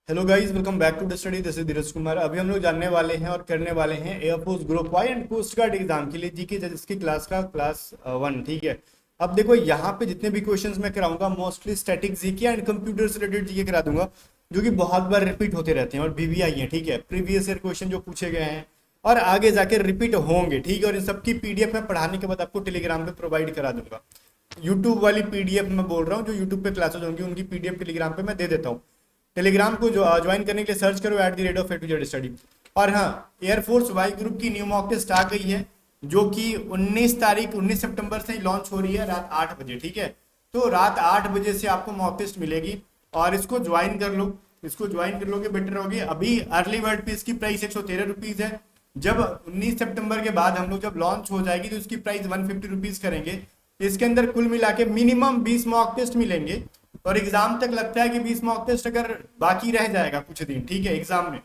Hello guys, welcome back to the study. This is Dheeraj Kumar. अभी हम लोग जानने वाले हैं और करने वाले हैं air force group Y and coast guard exam के लिए जीके जिसकी क्लास का क्लास 1। ठीक है, अब देखो यहाँ पे जितने भी क्वेश्चंस मैं कराऊंगा mostly static GK and computer से रिलेटेड जीके करा दूंगा, जो कि बहुत बार रिपीट होते रहते हैं और बीवीआई है। ठीक है, प्रीवियस ईयर क्वेश्चन जो पूछे गए हैं और आगे जाके रिपीट होंगे। ठीक है, और इन सबकी पीडीएफ में पढ़ाने के बाद आपको टेलीग्राम पे प्रोवाइड करा दूंगा। यूट्यूब वाली पीडीएफ मैं बोल रहा हूँ, जो यूट्यूब पे क्लासेस होंगी उनकी पीडीएफ टेलीग्राम पे मैं दे देता हूँ। टेलीग्राम को जो ज्वाइन करने के लिए सर्च करो @A2Z स्टडी। और हाँ, एयरफोर्स वाई ग्रुप की न्यू मॉक टेस्ट आ गई है, जो कि 19 सितंबर से लॉन्च हो रही है रात 8 बजे। ठीक है, तो रात 8 बजे से आपको मॉक टेस्ट मिलेगी और इसको ज्वाइन कर लो। इसको ज्वाइन कर लोगे बेटर होगी। अभी अर्ली बर्ड पे इसकी प्राइस 113 रुपीज है। जब 19 सितंबर के बाद हम लोग जब लॉन्च हो जाएगी तो इसकी प्राइस 150 रुपीज करेंगे। इसके अंदर कुल मिला के मिनिमम 20 मॉक टेस्ट मिलेंगे और एग्जाम तक लगता है कि 20 मॉक टेस्ट अगर बाकी रह जाएगा कुछ दिन। ठीक है, एग्जाम में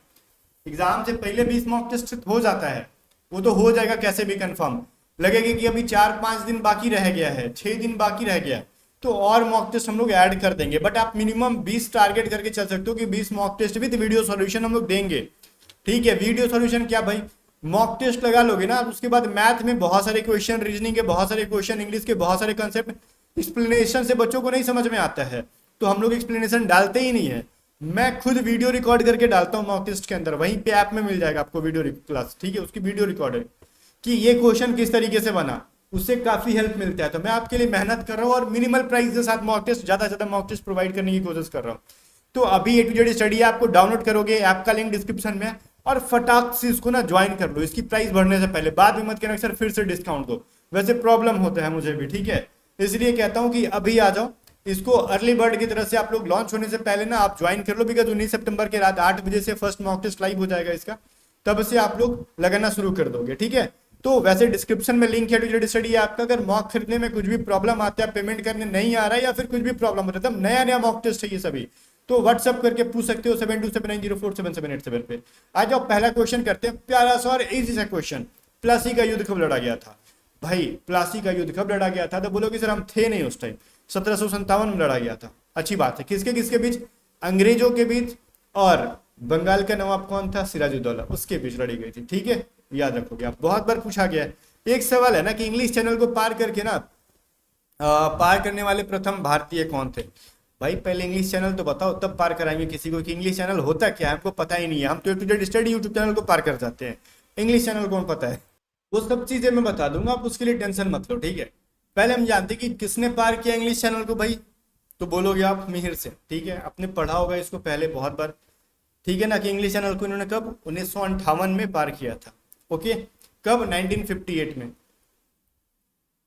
एग्जाम से पहले 20 मॉक टेस्ट हो जाता है, वो तो हो जाएगा कैसे भी कंफर्म। लगेगा कि अभी 4-5 दिन बाकी रह गया है, 6 दिन बाकी रह गया है, तो और मॉक टेस्ट हम लोग ऐड कर देंगे। बट आप मिनिमम 20 टारगेट करके चल सकते हो कि 20 mock test with video solution हम लोग देंगे। ठीक है, वीडियो सॉल्यूशन क्या भाई, मॉक टेस्ट लगा लोगे ना, उसके बाद मैथ में बहुत सारे क्वेश्चन, रीजनिंग के बहुत सारे क्वेश्चन, इंग्लिश के बहुत सारे कंसेप्ट एक्सप्लेनेशन से बच्चों को नहीं समझ में आता है, तो हम लोग एक्सप्लेनेशन डालते ही नहीं है। मैं खुद वीडियो रिकॉर्ड करके डालता हूँ मॉक टेस्ट के अंदर, वहीं पे ऐप में मिल जाएगा आपको वीडियो क्लास। ठीक है, उसकी वीडियो रिकॉर्ड है कि ये क्वेश्चन किस तरीके से बना, उससे काफी हेल्प मिलता है। तो मैं आपके लिए मेहनत कर रहा हूँ और मिनिमल प्राइस के साथ मॉक टेस्ट, ज्यादा से ज्यादा मॉक टेस्ट प्रोवाइड करने की कोशिश कर रहा हूँ। तो अभी A2Z स्टडी आपको डाउनलोड करोगे, ऐप का लिंक डिस्क्रिप्शन में, और फटाक से इसको ना ज्वाइन कर लो इसकी प्राइस बढ़ने से पहले। बाद में मत कहना सर फिर से डिस्काउंट दो, वैसे प्रॉब्लम होता है मुझे भी। ठीक है, इसलिए कहता हूँ कि अभी आ जाओ। इसको अर्ली बर्ड की तरफ से आप लोग लॉन्च होने से पहले ना आप ज्वाइन कर लो, बिकॉज 19 सितंबर के रात 8 बजे से फर्स्ट मॉक टेस्ट लाइव हो जाएगा इसका, तब से आप लोग लगाना शुरू कर दोगे। ठीक है, तो वैसे डिस्क्रिप्शन में लिंक है A2Z स्टडी आपका। अगर मॉक खरीदने में कुछ भी प्रॉब्लम आता है, पेमेंट करने नहीं आ रहा है या फिर कुछ भी प्रॉब्लम होता है, तब नया नया मॉक टेस्ट है ये सभी, तो व्हाट्सअप करके पूछ सकते हो 7279047787 पे। आ जाओ, पहला क्वेश्चन करते हैं, प्यारा सा और इजी सा क्वेश्चन। प्लासी का युद्ध कब लड़ा गया था भाई? प्लासी का युद्ध कब लड़ा गया था? तो बोलोगे सर हम थे नहीं उस टाइम। 1757 में लड़ा गया था। अच्छी बात है। किसके किसके बीच? अंग्रेजों के बीच, और बंगाल का नवाब कौन था? सिराजुद्दौला, उसके बीच लड़ी गई थी। ठीक है, याद रखोगे आप, बहुत बार पूछा गया है। एक सवाल है ना कि इंग्लिश चैनल को पार करके ना पार करने वाले प्रथम भारतीय कौन थे? भाई पहले इंग्लिश चैनल तो बताओ, तब पार कराएंगे किसी को कि इंग्लिश चैनल होता क्या है। हमको पता ही नहीं है, हम तो A2Z स्टडी यूट्यूब चैनल को पार कर जाते हैं, इंग्लिश चैनल कौन पता है? वो सब चीजें मैं बता दूंगा, आप उसके लिए टेंशन मत लो। ठीक है, पहले हम जानते हैं कि किसने पार किया इंग्लिश चैनल को भाई, तो बोलोगे आप मिहिर से। ठीक है, आपने पढ़ा होगा इसको पहले बहुत बार। ठीक है ना, कि इंग्लिश चैनल को इन्होंने कब 1958 में पार किया था। ओके, कब? 1958 में।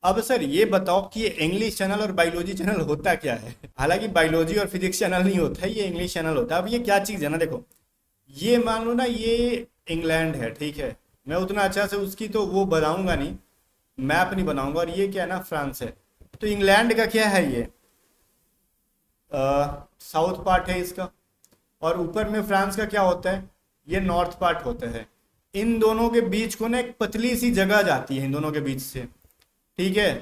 अब सर ये बताओ कि ये इंग्लिश चैनल और बायोलॉजी चैनल होता क्या है? हालांकि बायोलॉजी और फिजिक्स चैनल नहीं होता है, ये इंग्लिश चैनल होता है। अब ये क्या चीज़ है ना, देखो ये मान लो ना, ये इंग्लैंड है। ठीक है, मैं उतना अच्छा से उसकी तो वो बनाऊंगा नहीं, मैप नहीं बनाऊंगा। और ये क्या है ना, फ्रांस है। तो इंग्लैंड का क्या है, ये साउथ पार्ट है इसका, और ऊपर में फ्रांस का क्या होता है, ये नॉर्थ पार्ट होता है। इन दोनों के बीच को ना एक पतली सी जगह जाती है इन दोनों के बीच से। ठीक है,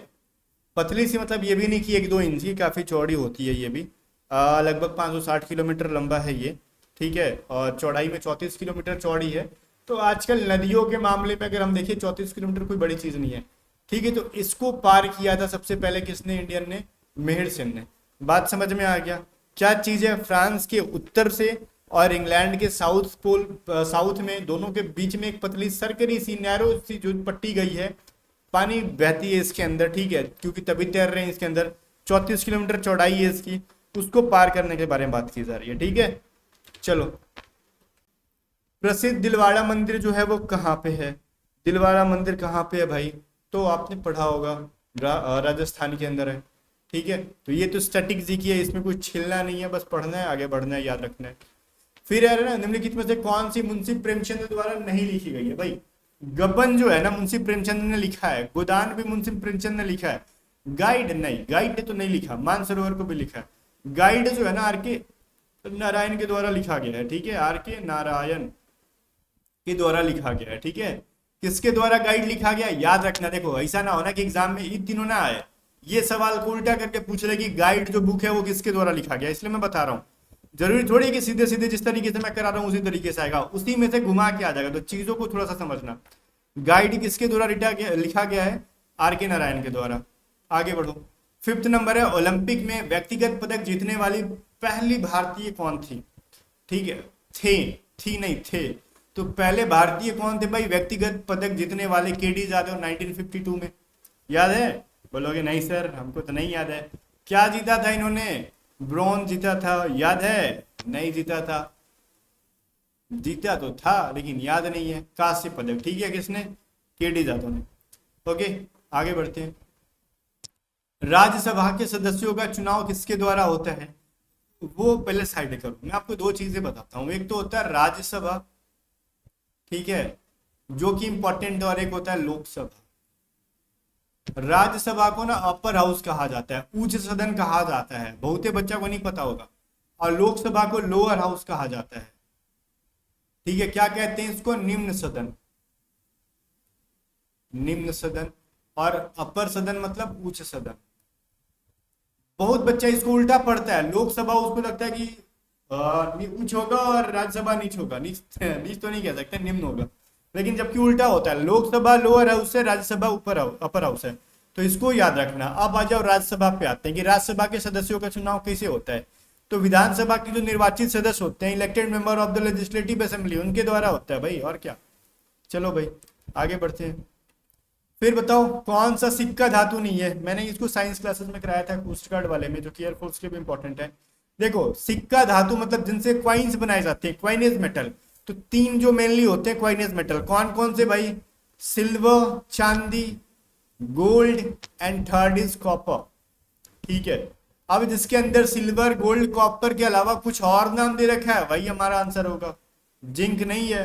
पतली सी मतलब ये भी नहीं कि 1-2 इंच की, काफ़ी चौड़ी होती है ये भी। लगभग 560 किलोमीटर लंबा है ये। ठीक है, और चौड़ाई में 34 किलोमीटर चौड़ी है। तो आजकल नदियों के मामले में अगर हम देखिए 34 किलोमीटर कोई बड़ी चीज़ नहीं है। ठीक है, तो इसको पार किया था सबसे पहले किसने? इंडियन ने, मेहर सेन ने। बात समझ में आ गया? क्या चीज़ है, फ्रांस के उत्तर से और इंग्लैंड के साउथ पोल, साउथ में, दोनों के बीच में एक पतली सरकरी सी नैरो सी जो पट्टी गई है, पानी बहती है इसके अंदर। ठीक है, क्योंकि तभी तैर रहे हैं इसके अंदर। 34 किलोमीटर चौड़ाई है इसकी, उसको पार करने के बारे में बात की जा रही है। ठीक है, चलो, प्रसिद्ध दिलवाड़ा मंदिर जो है वो कहाँ पे है? दिलवाड़ा मंदिर कहाँ पे है भाई? तो आपने पढ़ा होगा, राजस्थान के अंदर है। ठीक है, तो ये तो स्टैटिक जी की है, इसमें कुछ छिलना नहीं है, बस पढ़ना है, आगे बढ़ना है, याद रखना है। फिर यार ना, निम्नलिखित में से कौन सी मुंशी प्रेमचंद द्वारा नहीं लिखी गई है भाई? गबन जो है ना, मुंशी प्रेमचंद ने लिखा है। गोदान भी मुंशी प्रेमचंद ने लिखा है। गाइड नहीं, गाइड ने तो नहीं लिखा। मानसरोवर को भी लिखा है। गाइड जो है ना, R.K. नारायण के द्वारा लिखा गया है। ठीक है, R.K. नारायण के द्वारा लिखा गया है। ठीक है, किसके द्वारा गाइड लिखा गया, याद रखना। देखो ऐसा ना होना कि एग्जाम में ये तीनों ना आए, ये सवाल को उल्टा करके पूछ रहे कि गाइड जो बुक है वो किसके द्वारा लिखा गया, इसलिए मैं बता रहा हूँ। जरूरी थोड़ी है कि सीधे सीधे जिस तरीके से मैं करा रहा हूँ उसी तरीके से आएगा, उसी में से घुमा के आ जाएगा। तो चीजों को थोड़ा सा समझना। गाइड किसके द्वारा लिखा गया है? आर के नारायण के द्वारा। आगे बढ़ो। फिफ्थ नंबर है, ओलंपिक में व्यक्तिगत पदक जीतने वाली पहली भारतीय कौन थी? ठीक है, थी नहीं थे। तो पहले भारतीय कौन थे भाई व्यक्तिगत पदक जीतने वाले? केडी यादव 1952 में। याद है? बोलोगे नहीं सर हमको तो नहीं याद है। क्या जीता था इन्होंने? ब्रॉन्ज जीता था, याद है? नहीं जीता था। जीता तो था लेकिन याद नहीं है। कांस्य पदक, ठीक है, किसने? केडी यादव ने। ओके, आगे बढ़ते हैं। राज्यसभा के सदस्यों का चुनाव किसके द्वारा होता है? वो पहले साइड करो, मैं आपको दो चीजें बताता हूँ। एक तो होता है राज्यसभा, ठीक है, जो कि इंपॉर्टेंट, और एक होता है लोकसभा। राज्यसभा को ना अपर हाउस कहा जाता है, उच्च सदन कहा जाता है, बहुते बच्चों को नहीं पता होगा। और लोकसभा को लोअर हाउस कहा जाता है, ठीक है। क्या कहते हैं इसको? निम्न सदन। निम्न सदन। और अपर सदन मतलब उच्च सदन। बहुत बच्चा इसको उल्टा पढ़ता है। लोकसभा उसको लगता है कि उच्च होगा और राज्यसभा नीच होगा। नीच तो नहीं कह सकते, निम्न होगा, लेकिन जबकि उल्टा होता है। लोकसभा लोअर हाउस है, राज्यसभा ऊपर अपर हाउस है। तो इसको याद रखना। अब आ जाओ राज्यसभा पे आते हैं कि राज्यसभा के सदस्यों का चुनाव कैसे होता है। तो विधानसभा के जो निर्वाचित सदस्य होते हैं, elected member of the legislative assembly, उनके द्वारा होता है भाई, और क्या। चलो भाई आगे बढ़ते हैं। फिर बताओ कौन सा सिक्का धातु नहीं है? मैंने इसको साइंस क्लासेस में कराया था कोस्ट गार्ड वाले में, जो कि एयरफोर्स के भी इंपॉर्टेंट है। देखो सिक्का धातु मतलब जिनसे क्वाइंस बनाए जाते हैं, क्वाइनेज मेटल। तो तीन जो मेनली होते हैं क्वाइनेज मेटल, कौन कौन से भाई? सिल्वर, चांदी, gold, and third is copper, ठीक है। अब जिसके अंदर सिल्वर, गोल्ड, कॉपर के अलावा कुछ और नाम दे रखा है, वही हमारा आंसर होगा। जिंक नहीं है,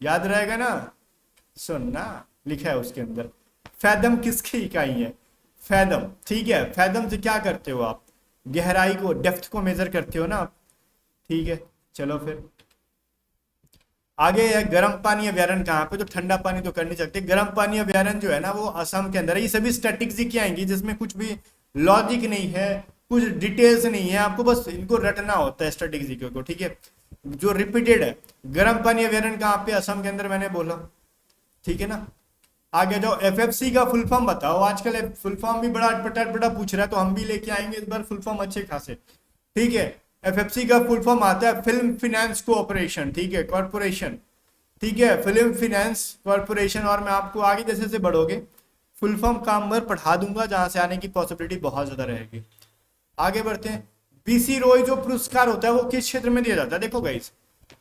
याद रहेगा ना? सुनना, लिखा है उसके अंदर। फैदम किसकी इकाई है? फैदम, ठीक है। फैदम से क्या करते हो आप? गहराई को, डेप्थ को मेजर करते हो ना आप, ठीक है। चलो फिर आगे है गर्म पानी अभ्यारण कहाँ पे? तो ठंडा पानी तो कर नहीं सकते। गर्म पानी अभ्यारण जो है ना वो असम के अंदर है। ये सभी स्टैटिक्स आएंगी जिसमें कुछ भी लॉजिक नहीं है, कुछ डिटेल्स नहीं है, आपको बस इनको रटना होता है स्टैटिक्स को, ठीक है, जो रिपीटेड है। गर्म पानी अभ्यारण कहाँ पे? असम के अंदर, मैंने बोला, ठीक है ना। आगे जाओ, एफएफसी का फुल फॉर्म बताओ। आजकल फुल फॉर्म भी बड़ा अटपटा पूछ रहा है, तो हम भी लेके आएंगे इस बार फुल फॉर्म अच्छे खासे, ठीक है। एफएफसी का फुल फॉर्म आता है फिल्म फिनेंस कोऑपरेशन, ठीक है, कॉर्पोरेशन, ठीक है, फिल्म फिनेंस कॉर्पोरेशन। और मैं आपको आगे जैसे से बढ़ोगे फुल फॉर्म काम भर पढ़ा दूंगा, जहां से आने की पॉसिबिलिटी बहुत ज्यादा रहेगी। आगे बढ़ते हैं। बीसी रॉय जो पुरस्कार होता है वो किस क्षेत्र में दिया जाता है? देखो गाइस,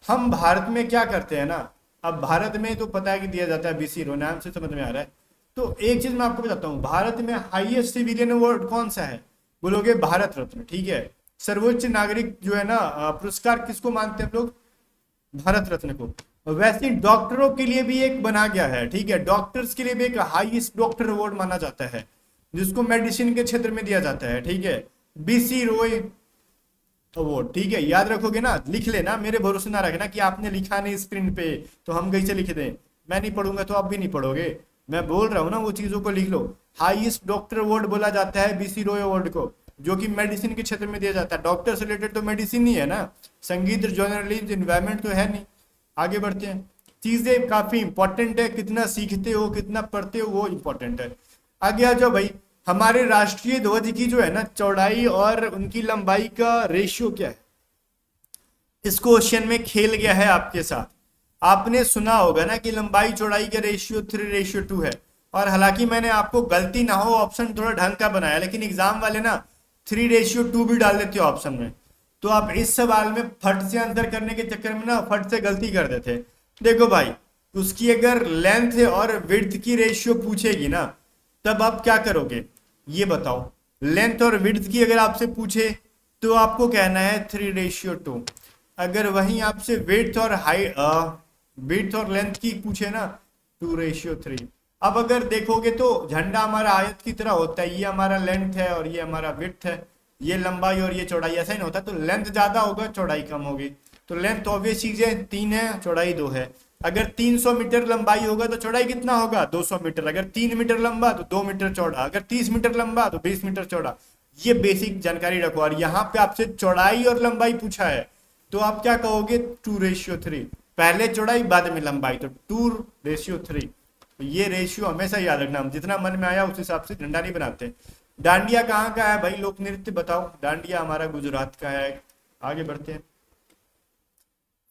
हम भारत में क्या करते हैं ना, अब भारत में तो पता है कि दिया जाता है बीसी रॉय, नाम से समझ में आ रहा है। तो एक चीज मैं आपको बताता हूँ, भारत में हाईएस्ट सिविलियन अवार्ड कौन सा है? बोलोगे भारत रत्न, ठीक है। सर्वोच्च नागरिक जो है ना पुरस्कार किसको मानते हैं हम लोग? भारत रत्न को। वैसे डॉक्टरों के लिए भी एक बना गया है, ठीक है, डॉक्टर्स के लिए भी एक हाईएस्ट डॉक्टर अवार्ड माना जाता है, जिसको मेडिसिन के क्षेत्र में दिया जाता है, ठीक है, बीसी रॉय अवार्ड, ठीक है। याद रखोगे ना, लिख लेना, मेरे भरोसे ना रखना कि आपने लिखा नहीं स्क्रीन पे तो हम कैसे लिख दें। मैं नहीं पढ़ूंगा तो आप भी नहीं पढ़ोगे, मैं बोल रहा हूँ ना, वो चीजों को लिख लो। हाईएस्ट डॉक्टर अवार्ड बोला जाता है बीसी रॉय अवार्ड को, जो कि मेडिसिन के क्षेत्र में दिया जाता है। डॉक्टर से रिलेटेड तो मेडिसिन ही है ना, संगीत, जर्नलिज्म, इन्वायरमेंट तो है नहीं। आगे बढ़ते हैं। चीजें काफी इंपॉर्टेंट है, कितना सीखते हो, कितना पढ़ते हो, वो इंपॉर्टेंट है। आगे आ जाओ भाई, हमारे राष्ट्रीय ध्वज की जो है ना चौड़ाई और उनकी लंबाई का रेशियो क्या है? इस क्वेश्चन में खेल गया है आपके साथ। आपने सुना होगा ना कि लंबाई चौड़ाई का रेशियो 3:2 है, और हालांकि मैंने आपको गलती ना हो ऑप्शन थोड़ा ढंग का बनाया, लेकिन एग्जाम वाले ना 3:2 भी डाल देते हो ऑप्शन में, तो आप इस सवाल में फट से आंसर करने के चक्कर में ना फट से गलती कर देते। देखो भाई, उसकी अगर लेंथ और विड्थ की रेशियो पूछेगी ना, तब आप क्या करोगे ये बताओ। लेंथ और विड्थ की अगर आपसे पूछे तो आपको कहना है 3:2। अगर वहीं आपसे विड्थ और विड्थ और लेंथ की पूछे ना 2:3। अब अगर देखोगे तो झंडा हमारा आयत की तरह होता है, ये हमारा लेंथ है और ये हमारा विड्थ है, ये लंबाई और ये चौड़ाई, ऐसा ही नहीं होता। तो लेंथ ज्यादा होगा, चौड़ाई कम होगी। तो लेंथ ऑब्वियस चीज है 3 है, चौड़ाई 2 है। अगर 300 मीटर लंबाई होगा तो चौड़ाई कितना होगा? 200 मीटर। अगर 3 मीटर लंबा तो 2 मीटर चौड़ा। अगर 30 मीटर लंबा तो 20 मीटर चौड़ा। ये बेसिक जानकारी रखो। और यहाँ पे आपसे चौड़ाई और लंबाई पूछा है, तो आप क्या कहोगे, 2:3, पहले चौड़ाई बाद में लंबाई, तो 2:3। तो ये रेशियो हमेशा याद रखना, हम जितना मन में आया उस हिसाब से झंडा नहीं बनाते। डांडिया कहाँ का है भाई, लोक नृत्य बताओ। डांडिया हमारा गुजरात का है। आगे बढ़ते हैं।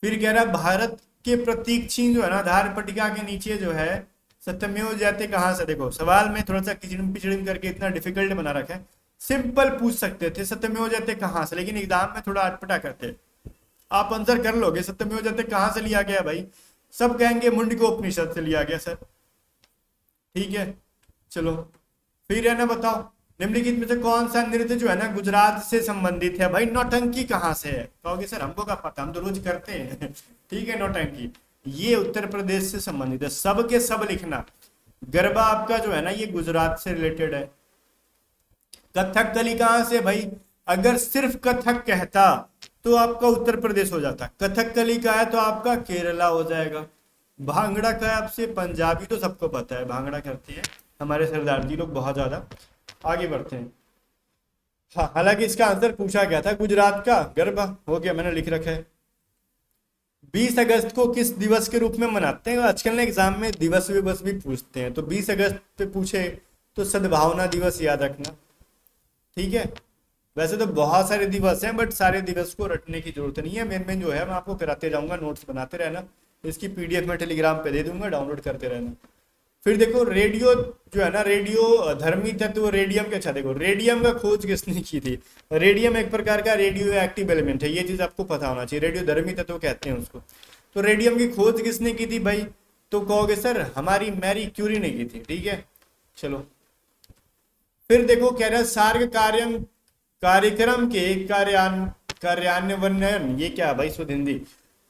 फिर कह रहा है भारत के प्रतीक चिन्ह जो है ना, आधार पट्टिका के नीचे जो है, सत्यमेव जयते कहाँ से। देखो सवाल में थोड़ा सा किचड़म पिचड़म करके इतना डिफिकल्ट बना रखा है। सिंपल पूछ सकते थे सत्यमेव जयते कहाँ से, लेकिन एग्जाम में थोड़ा अटपटा करते। आप आंसर कर लोगे, सत्यमेव जयते कहाँ से लिया गया भाई, सब कहेंगे मुंडको उपनिषद से लिया गया सर। ठीक है, चलो फिर है ना, बताओ निम्नलिखित में से कौन सा नृत्य जो है ना गुजरात से संबंधित है। भाई नौटंकी कहाँ से है, कहोगे सर हमको क्या पता, हम तो रोज करते हैं। ठीक है, नौटंकी ये उत्तर प्रदेश से संबंधित है, सब के सब लिखना। गरबा आपका जो है ना ये गुजरात से रिलेटेड है। कथकली कहाँ से भाई, अगर सिर्फ कथक कहता तो आपका उत्तर प्रदेश हो जाता, कथकली का है तो आपका केरला हो जाएगा। भांगड़ा का है आपसे, पंजाबी तो सबको पता है, भांगड़ा करती है हमारे सरदार जी लोग बहुत ज्यादा। आगे बढ़ते हैं। हाँ, हालांकि इसका आंसर पूछा गया था, गुजरात का गरबा हो गया, मैंने लिख रखा है। 20 अगस्त को किस दिवस के रूप में मनाते हैं, आजकल ना एग्जाम में दिवस विवस भी पूछते हैं, तो 20 अगस्त पे पूछे तो सद्भावना दिवस याद रखना। ठीक है, वैसे तो बहुत सारे दिवस हैं, बट सारे दिवस को रटने की जरूरत नहीं है, मेन मेन जो है मैं आपको कराते जाऊंगा, नोट्स बनाते रहना। इसकी पीडीएफ में टेलीग्राम पे दे दूंगा, डाउनलोड करते रहना। फिर देखो रेडियो जो है ना, रेडियो धर्मी तत्व रेडियम के, अच्छा देखो रेडियम का खोज किसने की थी। रेडियम एक प्रकार का रेडियो एक्टिव एलिमेंट है, ये चीज आपको पता होना चाहिए, रेडियो धर्मी तत्व कहते हैं उसको। तो रेडियम की खोज किसने की थी भाई, तो कहोगे सर हमारी मैरी क्यूरी ने की थी। ठीक है, चलो फिर देखो कह रहा है सार्क कार्यक्रम के कार्यान्वयन, ये क्या भाई शुद्ध Hindi,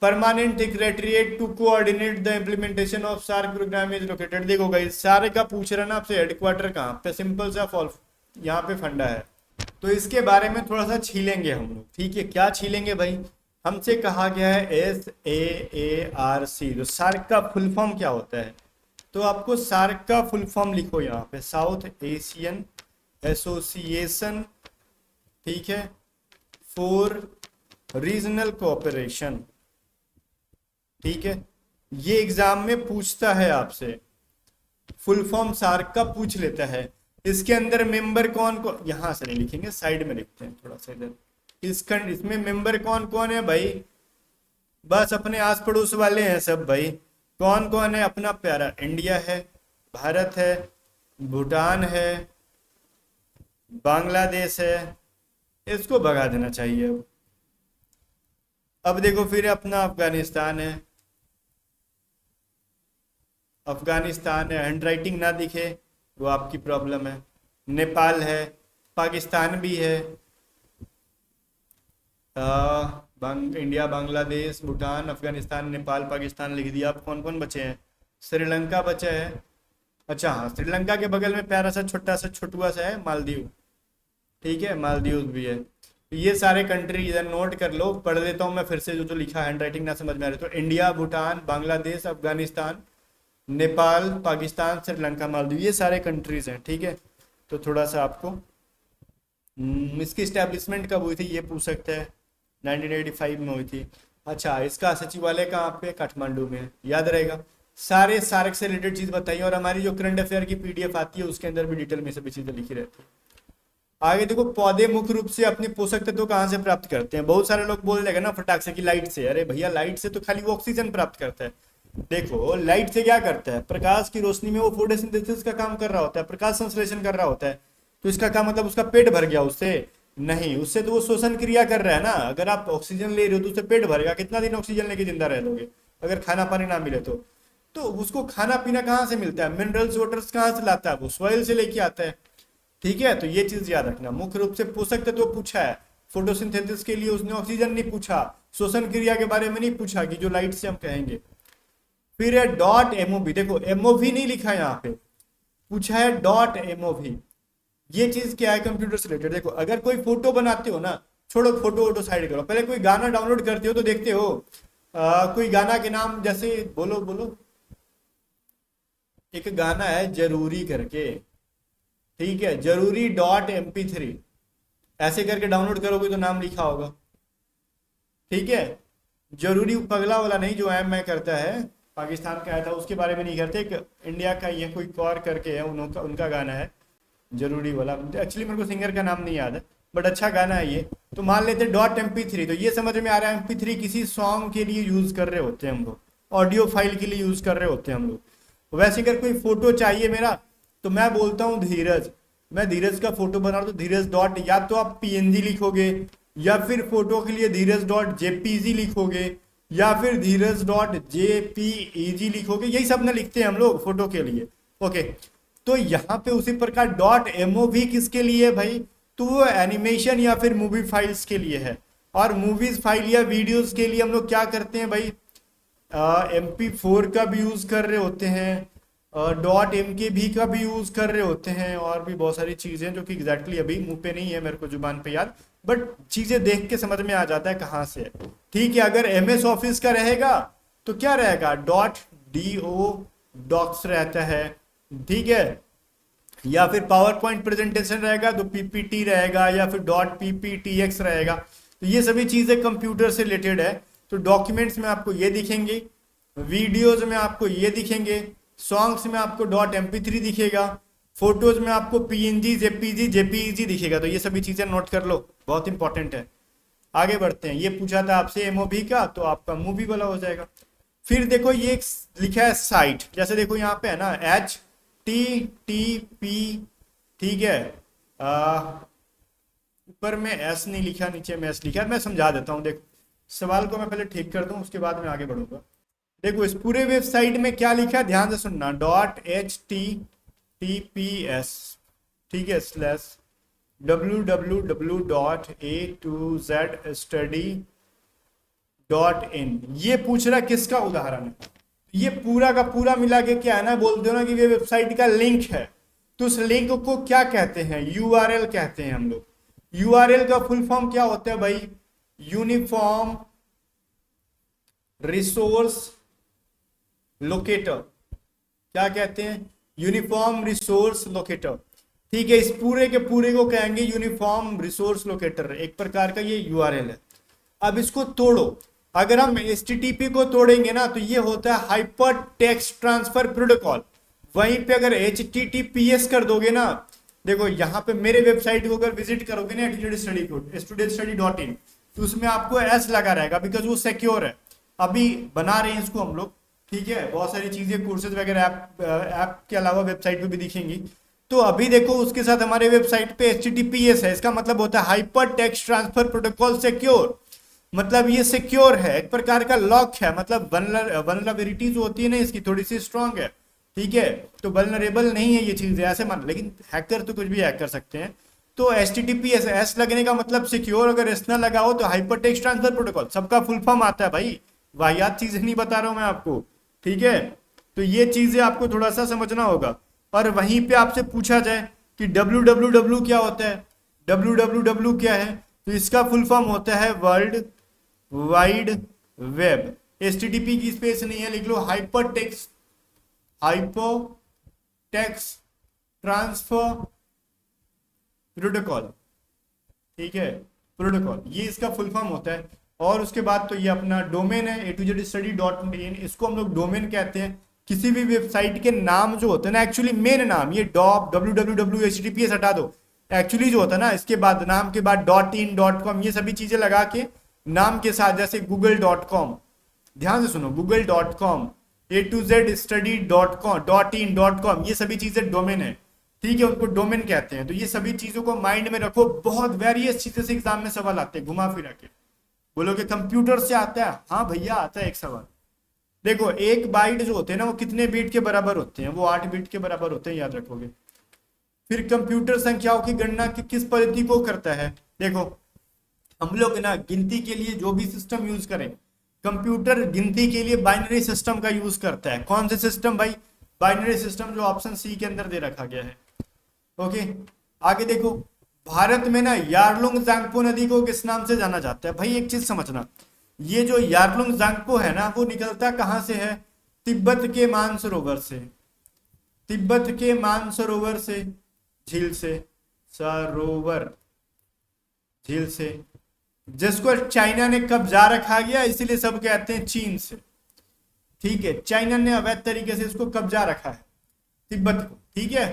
permanent secretariat to coordinate the implementation of SAARC program is located. देखो गाइस सारे का पूछ रहा ना आपसे, हेडक्वार्टर कहाँ पे, सिंपल सा फॉल्व यहाँ पे फंडा है। तो इसके बारे में थोड़ा सा छीलेंगे हम लोग। ठीक है, क्या छीलेंगे भाई, हमसे कहा गया है SAARC, तो सार्क का फुल फॉर्म क्या होता है, तो आपको सार्क का फुल फॉर्म लिखो यहाँ पे, साउथ एशियन एसोसिएशन, ठीक है, फॉर रीजनल कोऑपरेशन। ठीक है, ये एग्जाम में पूछता है आपसे, फुल फॉर्म सार्क का पूछ लेता है। इसके अंदर मेंबर कौन कौन, यहां से नहीं लिखेंगे, साइड में लिखते हैं थोड़ा सा इधर। इसमें मेंबर कौन कौन है भाई, बस अपने आस पड़ोस वाले हैं सब भाई। कौन कौन है, अपना प्यारा इंडिया है, भारत है, भूटान है, बांग्लादेश है, इसको भगा देना चाहिए। अब देखो फिर अपना अफगानिस्तान है, अफगानिस्तान है, हैंड राइटिंग ना दिखे वो आपकी प्रॉब्लम है। नेपाल है, पाकिस्तान भी है, इंडिया, बांग्लादेश, भूटान, अफगानिस्तान, नेपाल, पाकिस्तान लिख दिया। अब कौन कौन बचे हैं, श्रीलंका बचा है। अच्छा हाँ, श्रीलंका के बगल में प्यारा सा छोटा सा छोटुआ सा है मालदीव। ठीक है, मालदीव भी है। तो ये सारे कंट्री इधर नोट कर लो, पढ़ देता हूँ मैं फिर से, जो जो लिखा है हैंड राइटिंग ना समझ में आ रही तो इंडिया, भूटान, बांग्लादेश, अफगानिस्तान, नेपाल, पाकिस्तान, श्रीलंका, मालदीव, ये सारे कंट्रीज हैं। ठीक है, तो थोड़ा सा आपको इसकी स्टैब्लिशमेंट कब हुई थी ये पूछ सकते हैं, 1985 में हुई थी। अच्छा, इसका सचिवालय कहाँ पे, काठमांडू में, याद रहेगा। सारे सार्क से रिलेटेड चीज बताइए, और हमारी जो करंट अफेयर की पीडीएफ आती है उसके अंदर भी डिटेल में सभी चीजें लिखी रहती है। आगे देखो, पौधे मुख्य रूप से अपने पोषक तत्व कहाँ से प्राप्त करते हैं। बहुत सारे लोग बोल देगा ना फटाक से कि लाइट से, अरे भैया लाइट से तो खाली वो ऑक्सीजन प्राप्त करता है। देखो लाइट से क्या करता है, प्रकाश की रोशनी में वो फोटोसिंथेसिस का काम कर रहा होता है, प्रकाश संश्लेषण कर रहा होता है। तो इसका काम मतलब उसका पेट भर गया उससे, नहीं, उससे तो वो श्वसन क्रिया कर रहा है ना। अगर आप ऑक्सीजन ले रहे हो तो उससे पेट भरेगा, कितना दिन ऑक्सीजन लेके जिंदा रह लोगे अगर खाना पानी ना मिले तो उसको खाना पीना कहाँ से मिलता है, मिनरल्स वाटर्स कहाँ से लाता है, वो सॉइल से लेके आता है। ठीक है, तो ये चीज याद रखना, मुख्य रूप से पोषक तत्व पूछा है, फोटोसिंथेसिस के लिए उसने ऑक्सीजन नहीं पूछा, श्वसन क्रिया के बारे में नहीं पूछा कि जो लाइट से हम कहेंगे। फिर है डॉट एमओवी, देखो एमओवी नहीं लिखा यहाँ पे, पूछा है डॉट एमओवी। ये चीज क्या है, कंप्यूटर से रिलेटेड। देखो अगर कोई फोटो बनाते हो ना, छोड़ो फोटो वोटो साइड करो, पहले कोई गाना डाउनलोड करते हो तो देखते हो कोई गाना के नाम, जैसे बोलो बोलो, एक गाना है जरूरी करके, ठीक है, जरूरी .mp3 ऐसे करके डाउनलोड करोगे तो नाम लिखा होगा। ठीक है, जरूरी पगला वाला नहीं जो एम मैं करता है, पाकिस्तान का आया था उसके बारे में नहीं करते, एक इंडिया का ही है कोई और करके है, उनका उनका गाना है जरूरी वाला, एक्चुअली मेरे को सिंगर का नाम नहीं याद है, बट अच्छा गाना है ये। तो मान लेते डॉट एम पी थ्री, तो ये समझ में आ रहा है एम पी थ्री किसी सॉन्ग के लिए यूज कर रहे होते हैं हम लोग, ऑडियो फाइल के लिए यूज कर रहे होते हैं हम लोग। वैसे अगर कोई फोटो चाहिए मेरा, तो मैं बोलता हूँ धीरज, मैं धीरज का फोटो बना रहा हूँ तो धीरज डॉट, या तो आप पीएनजी लिखोगे, या फिर फोटो के लिए धीरज डॉट जेपीजी लिखोगे, या फिर धीरज डॉट जेपीईजी लिखोगे, यही सब ना लिखते हैं हम लोग फोटो के लिए। ओके, तो यहाँ पे उसी प्रकार डॉट एमओवी किसके लिए है भाई, तो वो एनिमेशन या फिर मूवी फाइल्स के लिए है। और मूवीज फाइल या वीडियोस के लिए हम लोग क्या करते हैं भाई, MP4 का भी यूज कर रहे होते हैं, डॉट MKB का भी यूज कर रहे होते हैं, और भी बहुत सारी चीजें जो कि एग्जैक्टली अभी मुंह पे नहीं है मेरे को जुबान पे याद, बट चीजें देख के समझ में आ जाता है कहाँ से है। ठीक है, अगर MS ऑफिस का रहेगा तो क्या रहेगा, डॉट DO डॉक्स रहता है, ठीक है, या फिर पावर पॉइंट प्रेजेंटेशन रहेगा तो PPT रहेगा, या फिर डॉट PPTX रहेगा। तो ये सभी चीजें कंप्यूटर से रिलेटेड है। तो डॉक्यूमेंट्स में आपको ये दिखेंगे, वीडियोज में आपको ये दिखेंगे, सॉन्ग्स में आपको डॉट MP3 दिखेगा, फोटोज में आपको PNG JPG JPEG दिखेगा। तो ये सभी चीजें नोट कर लो, बहुत इंपॉर्टेंट है। आगे बढ़ते हैं, ये पूछा था आपसे MOV का, तो आपका मूवी वाला हो जाएगा। फिर देखो ये लिखा है साइट, जैसे देखो यहाँ पे है ना HTTP, ठीक है, ऊपर में S नहीं लिखा, नीचे में S लिखा है, मैं समझा देता हूँ। देखो सवाल को मैं पहले ठीक कर दूं, उसके बाद में आगे बढ़ूंगा। देखो इस पूरे वेबसाइट में क्या लिखा है, ध्यान से सुनना, .https, ठीक है, www.a2zstudy.in। ये पूछ रहा किसका उदाहरण है, ये पूरा का पूरा मिला के क्या है ना, बोल दो ना कि ये वेबसाइट का लिंक है, तो उस लिंक को क्या कहते हैं, URL कहते हैं हम लोग। URL का फुल फॉर्म क्या होता है भाई, यूनिफॉर्म रिसोर्स लोकेटर, क्या कहते हैं, यूनिफॉर्म रिसोर्स लोकेटर। ठीक है, इस पूरे के पूरे को कहेंगे यूनिफॉर्म रिसोर्स लोकेटर, एक प्रकार का ये URL है। अब इसको तोड़ो, अगर हम HTTP को तोड़ेंगे ना तो ये होता है हाइपर टेक्स्ट ट्रांसफर प्रोटोकॉल। वहीं पे अगर HTTPS कर दोगे ना, देखो यहाँ पे मेरे वेबसाइट को अगर विजिट करोगे ना, studentstudy.in, तो उसमें आपको S लगा रहेगा, बिकॉज वो सिक्योर है। अभी बना रहे हैं इसको हम लोग, ठीक है, बहुत सारी चीजें कोर्सेज वगैरह ऐप के अलावा वेबसाइट पे भी दिखेंगी। तो अभी देखो उसके साथ हमारे वेबसाइट पे HTTPS है, इसका मतलब होता है hyper text transfer protocol secure, मतलब ये सिक्योर है, एक प्रकार का लॉक है, मतलब वल्नरेबिलिटी जो होती है ना इसकी थोड़ी सी स्ट्रांग है, ठीक है, तो वल्नरेबल नहीं है ये चीजें ऐसे मान, लेकिन हैकर तो कुछ भी हैक कर सकते हैं। तो HTTPS S लगने का मतलब सिक्योर, अगर S ना लगाओ तो हाइपर टेक्स्ट ट्रांसफर प्रोटोकॉल, सबका फुल फॉर्म आता है भाई, वाहियात चीजें नहीं बता रहा हूं मैं आपको, ठीक है। तो ये चीजें आपको थोड़ा सा समझना होगा। और वहीं पे आपसे पूछा जाए कि www क्या होता है, www क्या है, तो इसका फुल फॉर्म होता है वर्ल्ड वाइड वेब। HTTP की स्पेस नहीं है, लिख लो हाइपर टेक्स्ट ट्रांसफर प्रोटोकॉल, ठीक है, प्रोटोकॉल, ये इसका फुल फॉर्म होता है। और उसके बाद तो ये अपना डोमेन है A2Zstudy.in, इसको हम लोग डोमेन कहते हैं। किसी भी वेबसाइट के नाम जो होते हैं ना, एक्चुअली मेन नाम, ये डॉप www HTTPS हटा दो, एक्चुअली जो होता है ना इसके बाद नाम के बाद .in .com ये सभी चीजें लगा के नाम के साथ, जैसे google.com, ध्यान से सुनो, google.com, A2Zstudy.com .in ये सभी चीजें डोमेन है, ठीक है, उनको डोमेन कहते हैं। तो ये सभी चीजों को माइंड में रखो, बहुत वेरियस चीजें से एग्जाम में सवाल आते हैं घुमा फिरा के। बोलोगे कंप्यूटर से आता है, हाँ भैया आता है एक सवाल। देखो एक बाइट जो होते हैं ना वो कितने बीट के बराबर होते हैं, वो 8 बीट के बराबर होते हैं, याद रखोगे। फिर कंप्यूटर संख्याओं की गणना की किस पद्धति को करता है, देखो हम लोग ना गिनती के लिए जो भी सिस्टम यूज करें, कंप्यूटर गिनती के लिए बाइनरी सिस्टम का यूज करता है। कौन से सिस्टम भाई, बाइनरी सिस्टम, जो ऑप्शन सी के अंदर दे रखा गया है। ओके, आगे देखो, भारत में ना यारलुंग जांगपो नदी को किस नाम से जाना जाता है, भाई एक चीज समझना, ये जो यारलुंग जांगपो है ना वो निकलता कहाँ से है, तिब्बत के मानसरोवर से, तिब्बत के मानसरोवर से, झील से, सरोवर झील से, जिसको चाइना ने कब्जा रखा गया, इसीलिए सब कहते हैं चीन से। ठीक है, चाइना ने अवैध तरीके से इसको कब्जा रखा है, तिब्बत को। ठीक है,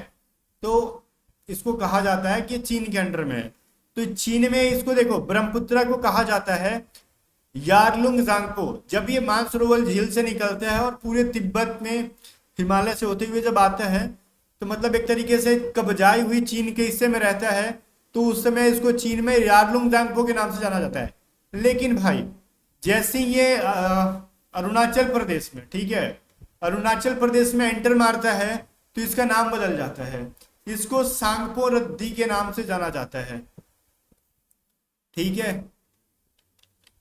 तो इसको कहा जाता है कि चीन के अंडर में है। तो चीन में इसको देखो, ब्रह्मपुत्र को कहा जाता है यारलुंग जांगपो। जब ये मानसरोवर झील से निकलता है और पूरे तिब्बत में हिमालय से होते हुए जब आता है, तो मतलब एक तरीके से कब्जाई हुई चीन के हिस्से में रहता है, तो उस समय इसको चीन में यारलुंग जांगपो के नाम से जाना जाता है। लेकिन भाई जैसे ये अरुणाचल प्रदेश में, ठीक है, अरुणाचल प्रदेश में एंटर मारता है, तो इसका नाम बदल जाता है, इसको सांगपो रद्दी के नाम से जाना जाता है। ठीक है,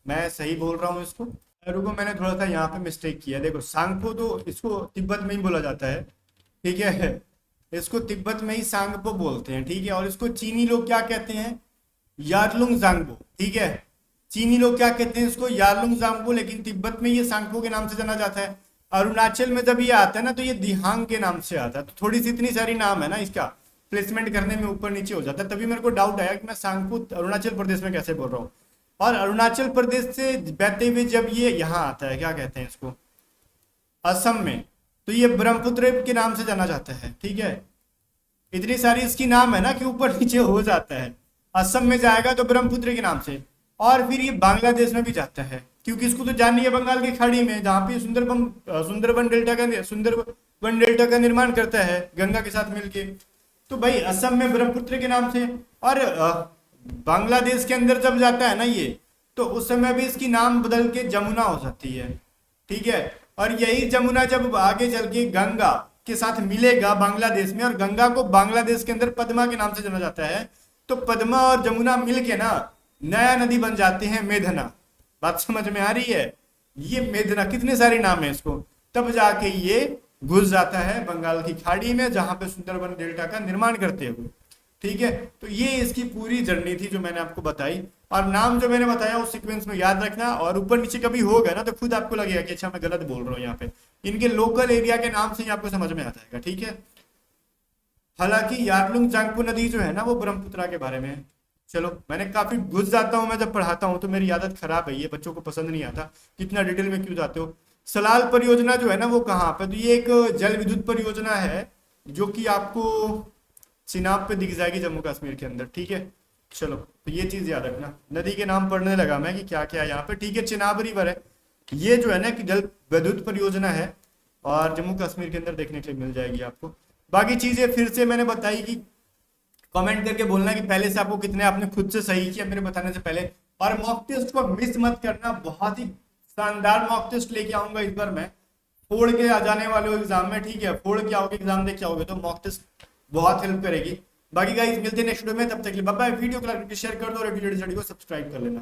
मैं सही बोल रहा हूँ इसको? रुको, मैंने थोड़ा सा यहाँ पे मिस्टेक किया। देखो, सांगपो तो इसको तिब्बत में ही बोला जाता है। ठीक है, इसको तिब्बत में ही सांगपो बोलते हैं। ठीक है, और इसको चीनी लोग क्या कहते हैं? यारलुंग जांगपो। ठीक है, चीनी लोग क्या कहते हैं इसको? यारलुंग जांगपो, लेकिन तिब्बत में ये सांगपो के नाम से जाना जाता है। अरुणाचल में जब ये आता है ना, तो ये दिहांग के नाम से आता है। तो थोड़ी सी इतनी सारी नाम है ना, इसका प्लेसमेंट करने में ऊपर नीचे हो जाता है। तभी मेरे को डाउट आया कि मैं सांगपो अरुणाचल प्रदेश में कैसे बोल रहा हूँ। और अरुणाचल प्रदेश से बहते हुए जब ये यहाँ आता है, क्या कहते हैं इसको, असम में, तो ये ब्रह्मपुत्र के नाम से जाना जाता है। ठीक है, इतनी सारी इसकी नाम है ना कि ऊपर नीचे हो जाता है। असम में जाएगा तो ब्रह्मपुत्र के नाम से, और फिर ये बांग्लादेश में भी जाता है, क्योंकि इसको तो जानी है बंगाल की खाड़ी में, जहाँ पे सुंदरबन डेल्टा का निर्माण करता है गंगा के साथ मिलके। तो भाई असम में ब्रह्मपुत्र के नाम से, और बांग्लादेश के अंदर जब जाता है ना ये, तो उस समय भी इसकी नाम बदल के जमुना हो जाती है। ठीक है, और यही जमुना जब आगे चल के गंगा के साथ मिलेगा बांग्लादेश में, और गंगा को बांग्लादेश के अंदर पद्मा के नाम से जाना जाता है, तो पद्मा और जमुना मिलके ना नया नदी बन जाते हैं मेघना। बात समझ में आ रही है? ये मेघना, कितने सारे नाम है इसको, तब जाके ये घुस जाता है बंगाल की खाड़ी में, जहां पे सुंदरबन डेल्टा का निर्माण करते हुए। ठीक है, तो ये इसकी पूरी जर्नी थी जो मैंने आपको बताई, और नाम जो मैंने बताया उस सीक्वेंस में याद रखना, और ऊपर नीचे कभी होगा ना तो खुद आपको लगेगा कि अच्छा मैं गलत बोल रहा हूँ। यहाँ पे इनके लोकल एरिया के नाम से ही आपको समझ में आ जाएगा। ठीक है, हालांकि यारलुंग जांगपो नदी जो है ना, वो ब्रह्मपुत्र के बारे में है। चलो, मैंने काफी घुस जाता हूँ मैं जब पढ़ाता हूँ, तो मेरी आदत खराब है, ये बच्चों को पसंद नहीं आता। कितना डिटेल में क्यों जाते हो? सलाल परियोजना जो है ना, वो कहाँ पे? तो ये एक जल विद्युत परियोजना है, जो कि आपको चिनाब पे दिख जाएगी जम्मू कश्मीर के अंदर। ठीक है, चलो, तो ये चीज याद रखना। नदी के नाम पढ़ने लगा मैं कि क्या क्या है यहाँ पे। ठीक है, चिनाब रिवर है ये जो है ना, कि जल विद्युत परियोजना है, और जम्मू कश्मीर के अंदर देखने के लिए मिल जाएगी आपको। बाकी चीजें फिर से मैंने बताई कि कमेंट करके बोलना कि पहले से आपको कितने आपने खुद से सही किया मेरे बताने से पहले। और मॉक टेस्ट को मिस मत करना, बहुत ही शानदार मॉक टेस्ट लेके आऊंगा इस बार मैं, फोड़ के आ जाने वाले हो एग्जाम में। ठीक है, फोड़ के आओगे, एग्जाम दे के आओगे, तो मॉक टेस्ट बहुत हेल्प करेगी। बाकी गाइस मिलते हैं नेक्स्ट वीडियो में, तब तक के लिए बाय बाय। वीडियो को लाइक करके शेयर कर दो, और वीडियो को सब्सक्राइब कर लेना।